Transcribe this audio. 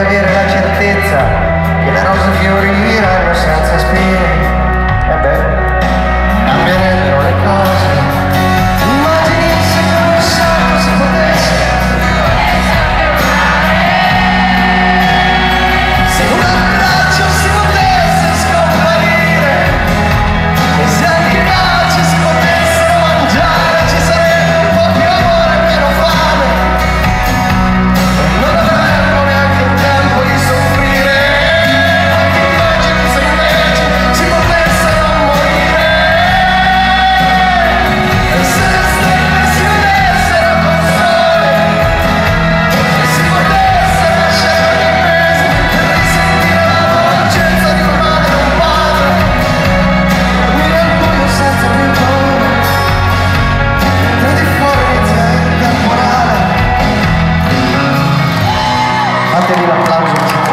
avere la certezza che le rose fioriranno senza spine. E beh, cambierebbero le cose. Immagini se non so si potesse, se un abbraccio si potesse scomparire, e se anche i baci si potessero mangiare, ci sarebbe un po' più amore e meno fame, e non avremmo neanche il tempo di soffrire. Immagini se invece si potesse non morire, e se le stelle si unissero col sole, e si potesse lasciare i mesi per risentire la dolcezza di una madre e un padre, dormire al buio senza più paura, mentre di fuori inizia il temporale. Fatevi l'applauso.